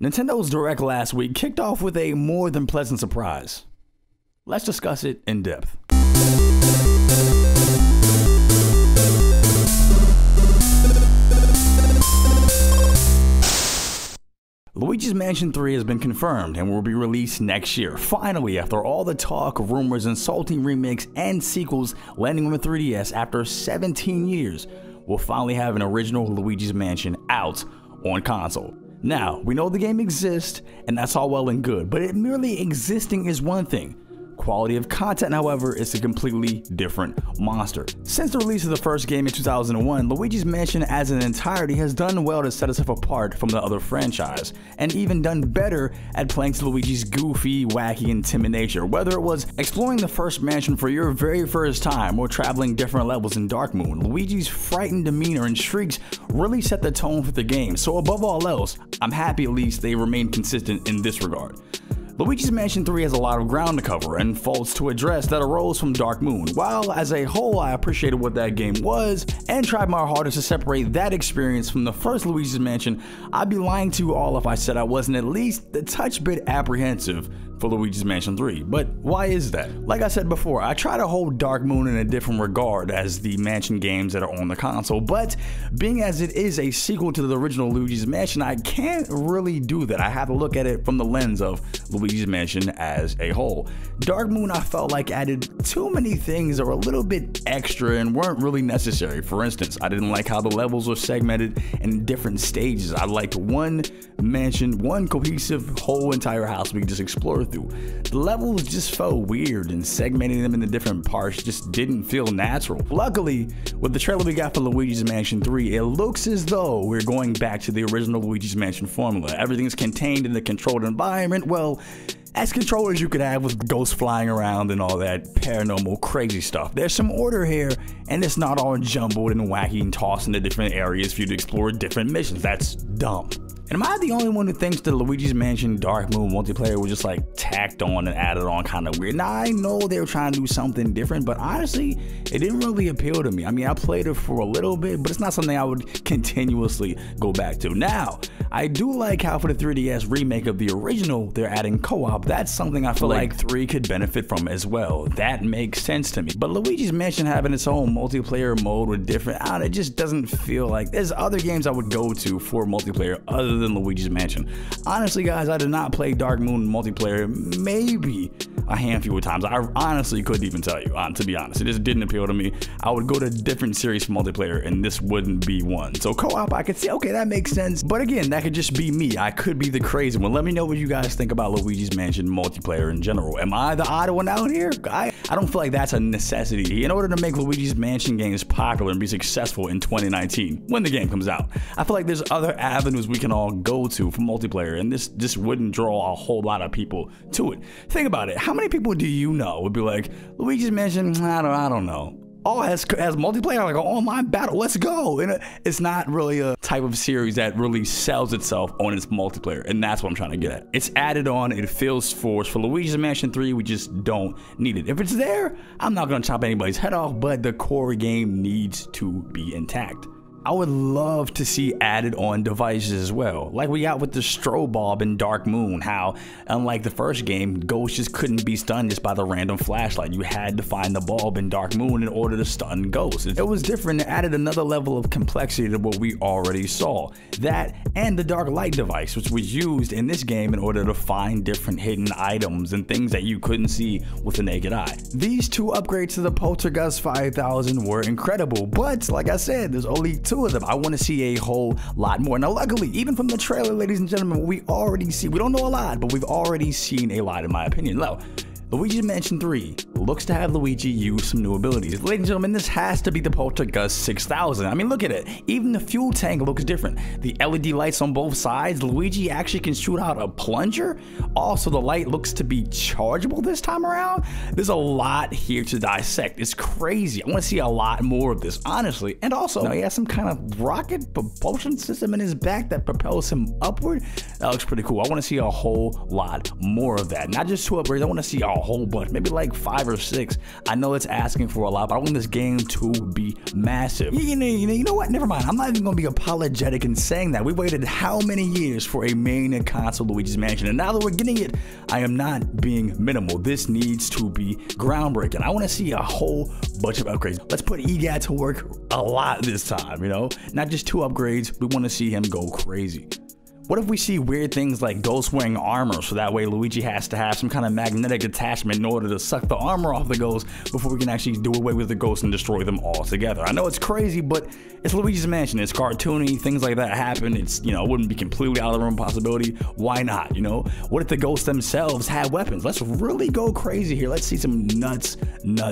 Nintendo's Direct last week kicked off with a more than pleasant surprise. Let's discuss it in depth. Luigi's Mansion 3 has been confirmed and will be released next year. Finally, after all the talk, rumors, insulting remakes, and sequels landing on the 3DS after 17 years, we'll finally have an original Luigi's Mansion out on console. Now, we know the game exists, and that's all well and good, but it merely existing is one thing. Quality of content, however, is a completely different monster. Since the release of the first game in 2001, Luigi's Mansion as an entirety has done well to set itself apart from the other franchise, and even done better at playing to Luigi's goofy, wacky, and timid nature. Whether it was exploring the first mansion for your very first time or traveling different levels in Dark Moon, Luigi's frightened demeanor and shrieks really set the tone for the game. So above all else, I'm happy at least they remain consistent in this regard. Luigi's Mansion 3 has a lot of ground to cover and faults to address that arose from Dark Moon. While as a whole I appreciated what that game was and tried my hardest to separate that experience from the first Luigi's Mansion, I'd be lying to you all if I said I wasn't at least the touch bit apprehensive for Luigi's Mansion 3. But why is that? Like I said before, I try to hold Dark Moon in a different regard as the Mansion games that are on the console, but being as it is a sequel to the original Luigi's Mansion, I can't really do that. I have to look at it from the lens of Luigi's Mansion as a whole. Dark Moon I felt like added too many things that were a little bit extra and weren't really necessary. For instance, I didn't like how the levels were segmented in different stages. I liked one mansion, one cohesive whole entire house we could just explore through. The levels just felt weird and segmenting them into different parts just didn't feel natural. Luckily, with the trailer we got for Luigi's Mansion 3, it looks as though we're going back to the original Luigi's Mansion formula. Everything's contained in the controlled environment, well, as controlled as you could have with ghosts flying around and all that paranormal crazy stuff. There's some order here, and it's not all jumbled and wacky and tossed into different areas for you to explore different missions. That's dumb. And am I the only one who thinks the Luigi's Mansion Dark Moon multiplayer was just like tacked on and added on kind of weird? Now, I know they were trying to do something different, but honestly, it didn't really appeal to me. I mean, I played it for a little bit, but it's not something I would continuously go back to. Now, I do like how for the 3DS remake of the original, they're adding co-op. That's something I feel like 3 could benefit from as well. That makes sense to me. But Luigi's Mansion having its own multiplayer mode with different, it just doesn't feel like there's other games I would go to for multiplayer other than Luigi's Mansion. Honestly, guys, I did not play Dark Moon multiplayer maybe a handful of times. I honestly couldn't even tell you, to be honest. It just didn't appeal to me. I would go to different series for multiplayer and this wouldn't be one. So co-op, I could see, okay, that makes sense. But again, that could just be me. I could be the crazy one. Let me know what you guys think about Luigi's Mansion multiplayer in general. Am I the odd one out here? I don't feel like that's a necessity in order to make Luigi's Mansion games popular and be successful in 2019 when the game comes out. I feel like there's other avenues we can all go to for multiplayer, and this just wouldn't draw a whole lot of people to it. Think about it. How many people do you know would be like, Luigi's Mansion, I don't know. Oh, has multiplayer, like an online battle, let's go. And it's not really a type of series that really sells itself on its multiplayer, and that's what I'm trying to get at. It's added on, it feels forced. For Luigi's Mansion 3, we just don't need it. If it's there, I'm not gonna chop anybody's head off, but the core game needs to be intact. I would love to see added on devices as well, like we got with the strobe bulb in Dark Moon, how unlike the first game, ghosts just couldn't be stunned just by the random flashlight. You had to find the bulb in Dark Moon in order to stun ghosts. It was different. It added another level of complexity to what we already saw. That and the dark light device, which was used in this game in order to find different hidden items and things that you couldn't see with the naked eye. These two upgrades to the Poltergust 5000 were incredible, but like I said, there's only two of them. I want to see a whole lot more. Now, luckily, even from the trailer, ladies and gentlemen, we don't know a lot, but we've already seen a lot, in my opinion. Now, Luigi's Mansion 3 looks to have Luigi use some new abilities. Ladies and gentlemen, this has to be the Poltergust 6000. I mean, look at it. Even the fuel tank looks different. The LED lights on both sides. Luigi actually can shoot out a plunger. Also, the light looks to be chargeable this time around. There's a lot here to dissect. It's crazy. I want to see a lot more of this, honestly. And also, he has some kind of rocket propulsion system in his back that propels him upward. That looks pretty cool. I want to see a whole lot more of that. Not just two upgrades. I want to see a whole bunch, maybe like 5 or 6. I know it's asking for a lot, but I want this game to be massive. You know what? Never mind. I'm not even going to be apologetic in saying that. We waited how many years for a main console Luigi's Mansion, and now that we're getting it, I am not being minimal. This needs to be groundbreaking. I want to see a whole bunch of upgrades. Let's put EGAT to work a lot this time, Not just 2 upgrades. We want to see him go crazy. What if we see weird things like ghosts wearing armor, so that way Luigi has to have some kind of magnetic attachment in order to suck the armor off the ghost before we can actually do away with the ghosts and destroy them all together? I know it's crazy, but it's Luigi's Mansion. It's cartoony. Things like that happen. It's, it wouldn't be completely out of the realm of possibility. Why not, What if the ghosts themselves had weapons? Let's really go crazy here. Let's see some nuts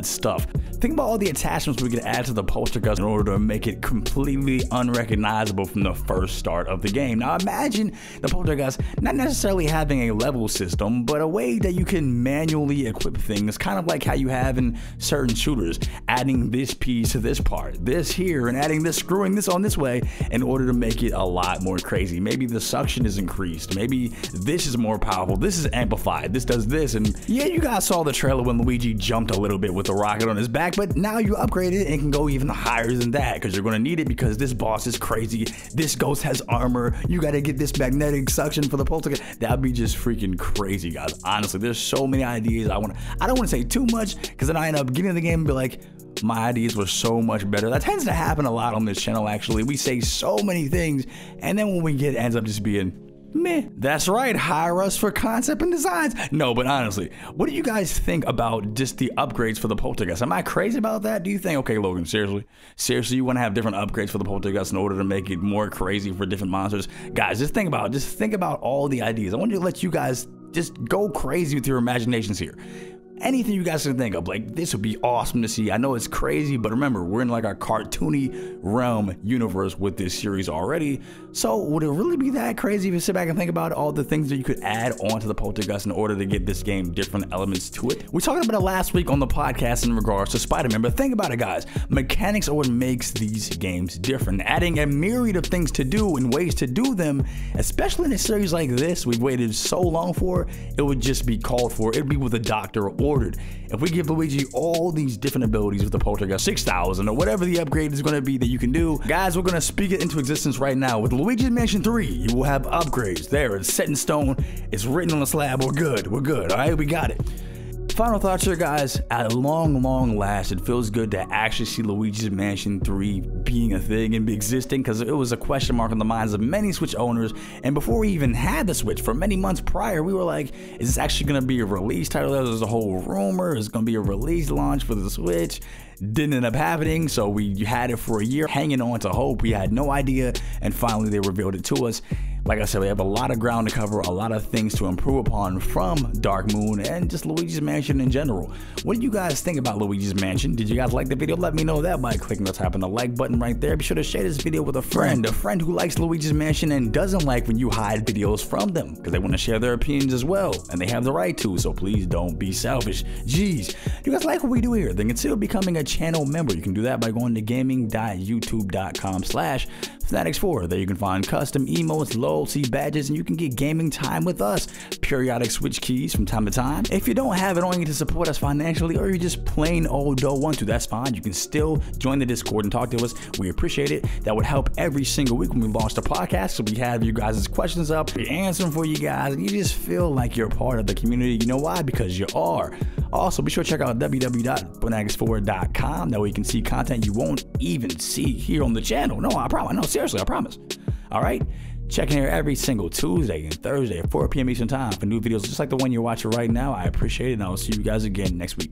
stuff. Think about all the attachments we could add to the poltergeist in order to make it completely unrecognizable from the first start of the game. Now imagine the poltergeist not necessarily having a level system, but a way that you can manually equip things, kind of like how you have in certain shooters, adding this piece to this part, this here, and adding this, screwing this on this way in order to make it a lot more crazy. Maybe the suction is increased, maybe this is more powerful, this is amplified, this does this. And yeah, you guys saw the trailer when Luigi jumped a little bit with the rocket on his back, but now you upgrade it and can go even higher than that, because you're going to need it, because this boss is crazy, this ghost has armor, you got to get this magnetic suction for the poltergeist. That'd be just freaking crazy, guys. Honestly, there's so many ideas. I don't want to say too much, because then I end up getting in the game and be like, my ideas were so much better. That tends to happen a lot on this channel, actually. We say so many things, and then when we get, it ends up just being meh. That's right, hire us for concept and designs. No, but honestly, what do you guys think about just the upgrades for the poltergeist? Am I crazy about that? Do you think, okay, Logan, seriously, you want to have different upgrades for the poltergeist in order to make it more crazy for different monsters? Guys, just think about all the ideas. I want to let you guys just go crazy with your imaginations here. Anything you guys can think of, like, this would be awesome to see. I know it's crazy, but remember, we're in like our cartoony realm universe with this series already. So would it really be that crazy if you sit back and think about all the things that you could add onto the poltergeist in order to get this game different elements to it? We talked about it last week on the podcast in regards to Spider-Man, but think about it, guys. Mechanics are what makes these games different. Adding a myriad of things to do and ways to do them, especially in a series like this we've waited so long for, it would just be called for. It'd be what the doctor ordered. If we give Luigi all these different abilities with the poltergeist 6000 or whatever the upgrade is going to be that you can do, guys, we're going to speak it into existence right now. With Luigi's Mansion 3, you will have upgrades. There, it's set in stone, it's written on the slab. We're good, all right, we got it. Final thoughts here, guys. At long last, it feels good to actually see Luigi's Mansion 3 being a thing and be existing, because it was a question mark in the minds of many Switch owners. And before we even had the Switch, for many months prior, we were like, is this actually going to be a release title? There was a whole rumor it's going to be a release launch for the Switch. Didn't end up happening, so we had it for a year, hanging on to hope. We had no idea, and finally they revealed it to us. Like I said, we have a lot of ground to cover, a lot of things to improve upon from Dark Moon and just Luigi's Mansion in general. What do you guys think about Luigi's Mansion? Did you guys like the video? Let me know that by clicking or tapping the like button right there. Be sure to share this video with a friend who likes Luigi's Mansion and doesn't like when you hide videos from them, because they want to share their opinions as well, and they have the right to, so please don't be selfish. Jeez, do you guys like what we do here? Then consider becoming a channel member. You can do that by going to gaming.youtube.com/fanatixfour. There you can find custom emotes, loyalty badges, and you can get gaming time with us, periodic Switch keys from time to time. If you don't have it on you to support us financially, or you just plain old don't want to, that's fine. You can still join the Discord and talk to us. We appreciate it. That would help every single week when we launch the podcast, so we have you guys' questions up, we answer them for you guys, and you just feel like you're part of the community. You know why? Because you are. Also, be sure to check out www.fanatixfour.com. That way you can see content you won't even see here on the channel. No, I promise. No, seriously, I promise. All right? Check in here every single Tuesday and Thursday at 4 p.m. Eastern Time for new videos just like the one you're watching right now. I appreciate it, and I'll see you guys again next week.